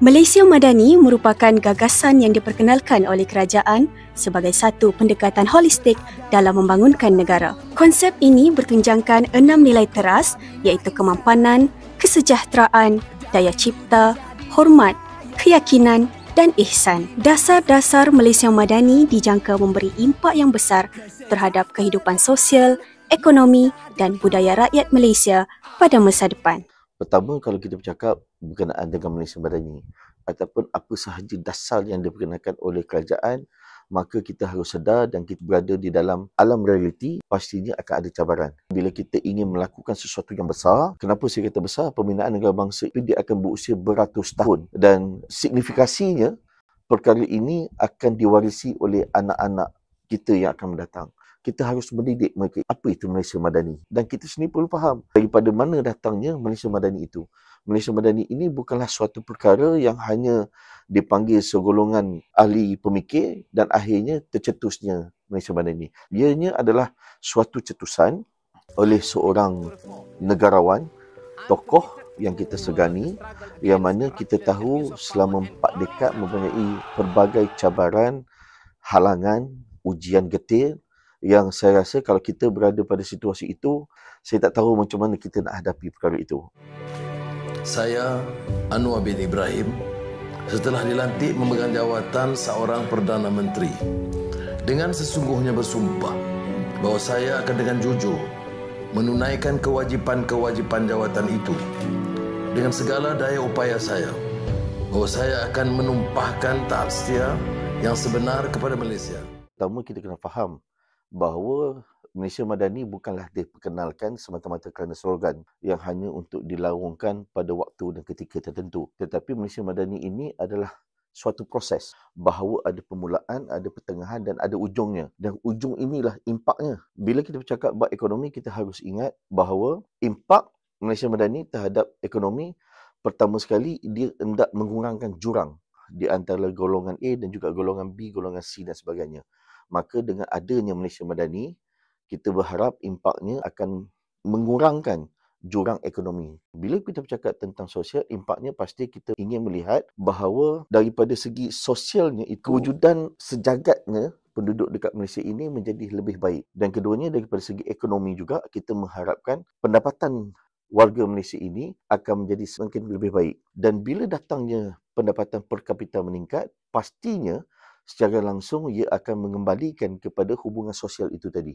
Malaysia Madani merupakan gagasan yang diperkenalkan oleh kerajaan sebagai satu pendekatan holistik dalam membangunkan negara. Konsep ini bertunjangkan 6 nilai teras iaitu kemampanan, kesejahteraan, daya cipta, hormat, keyakinan dan ihsan. Dasar-dasar Malaysia Madani dijangka memberi impak yang besar terhadap kehidupan sosial, ekonomi dan budaya rakyat Malaysia pada masa depan. Pertama, kalau kita bercakap berkenaan dengan Malaysia Madani ataupun apa sahaja dasar yang diperkenalkan oleh kerajaan, maka kita harus sedar dan kita berada di dalam alam realiti, pastinya akan ada cabaran. Bila kita ingin melakukan sesuatu yang besar, kenapa saya kata besar? Pembinaan negara bangsa itu dia akan berusia beratus tahun dan signifikasinya perkara ini akan diwarisi oleh anak-anak kita yang akan mendatang. Kita harus mendidik mereka apa itu Malaysia Madani. Dan kita sendiri perlu faham daripada mana datangnya Malaysia Madani itu. Malaysia Madani ini bukanlah suatu perkara yang hanya dipanggil segolongan ahli pemikir dan akhirnya tercetusnya Malaysia Madani. Ianya adalah suatu cetusan oleh seorang negarawan, tokoh yang kita segani, yang mana kita tahu selama 4 dekad mempunyai pelbagai cabaran, halangan, ujian getir, yang saya rasa kalau kita berada pada situasi itu, saya tak tahu macam mana kita nak hadapi perkara itu. Saya, Anwar bin Ibrahim, setelah dilantik memegang jawatan seorang Perdana Menteri, dengan sesungguhnya bersumpah bahawa saya akan dengan jujur menunaikan kewajipan-kewajipan jawatan itu dengan segala daya upaya saya, bahawa saya akan menumpahkan taat setia yang sebenar kepada Malaysia. Pertama, kita kena faham bahawa Malaysia Madani bukanlah diperkenalkan semata-mata kerana slogan yang hanya untuk dilaungkan pada waktu dan ketika tertentu. Tetapi Malaysia Madani ini adalah suatu proses bahawa ada permulaan, ada pertengahan dan ada ujungnya. Dan ujung inilah impaknya. Bila kita bercakap bab ekonomi, kita harus ingat bahawa impak Malaysia Madani terhadap ekonomi, pertama sekali dia hendak mengurangkan jurang di antara golongan A dan juga golongan B, golongan C dan sebagainya. Maka dengan adanya Malaysia Madani, kita berharap impaknya akan mengurangkan jurang ekonomi. Bila kita bercakap tentang sosial, impaknya pasti kita ingin melihat bahawa daripada segi sosialnya, kewujudan sejagatnya penduduk dekat Malaysia ini menjadi lebih baik. Dan keduanya daripada segi ekonomi juga, kita mengharapkan pendapatan warga Malaysia ini akan menjadi semakin lebih baik. Dan bila datangnya pendapatan per kapita meningkat, pastinya secara langsung ia akan mengembalikan kepada hubungan sosial itu tadi.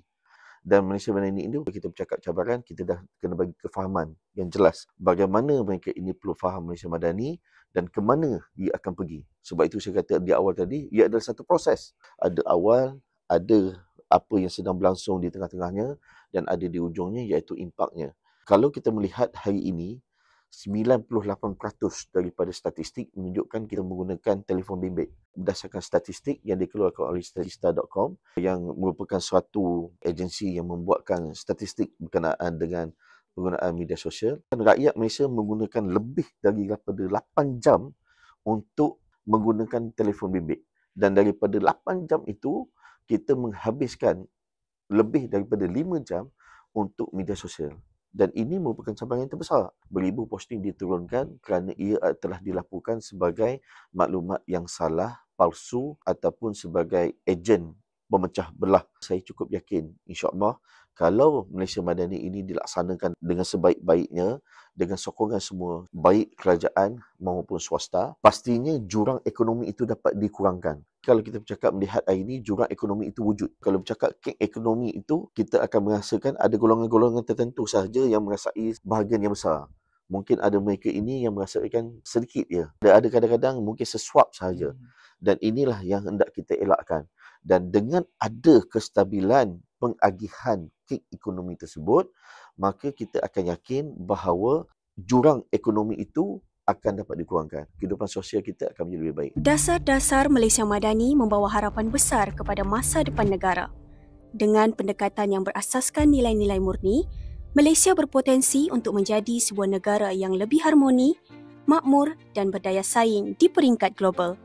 Dan Malaysia Madani ini, kita bercakap cabaran, kita dah kena bagi kefahaman yang jelas bagaimana mereka ini perlu faham Malaysia Madani dan ke mana ia akan pergi. Sebab itu saya kata di awal tadi, ia adalah satu proses. Ada awal, ada apa yang sedang berlangsung di tengah-tengahnya dan ada di ujungnya iaitu impaknya. Kalau kita melihat hari ini, 98% daripada statistik menunjukkan kita menggunakan telefon bimbit. Berdasarkan statistik yang dikeluarkan oleh statista.com yang merupakan suatu agensi yang membuatkan statistik berkenaan dengan penggunaan media sosial, rakyat Malaysia menggunakan lebih daripada 8 jam untuk menggunakan telefon bimbit. Dan daripada 8 jam itu, kita menghabiskan lebih daripada 5 jam untuk media sosial. Dan ini merupakan cabaran yang terbesar. Beribu posting diturunkan kerana ia telah dilaporkan sebagai maklumat yang salah, palsu ataupun sebagai ejen memecah belah. Saya cukup yakin, insya-Allah, kalau Malaysia Madani ini dilaksanakan dengan sebaik-baiknya, dengan sokongan semua, baik kerajaan maupun swasta, pastinya jurang ekonomi itu dapat dikurangkan. Kalau kita bercakap melihat hari ini, jurang ekonomi itu wujud. Kalau bercakap kek ekonomi itu, kita akan merasakan ada golongan-golongan tertentu sahaja yang merasai bahagian yang besar. Mungkin ada mereka ini yang merasakan sedikit je. Ada kadang-kadang mungkin sesuap sahaja. Dan inilah yang hendak kita elakkan. Dan dengan ada kestabilan pengagihan kek ekonomi tersebut, maka kita akan yakin bahawa jurang ekonomi itu akan dapat dikurangkan. Kehidupan sosial kita akan menjadi lebih baik. Dasar-dasar Malaysia Madani membawa harapan besar kepada masa depan negara. Dengan pendekatan yang berasaskan nilai-nilai murni, Malaysia berpotensi untuk menjadi sebuah negara yang lebih harmoni, makmur dan berdaya saing di peringkat global.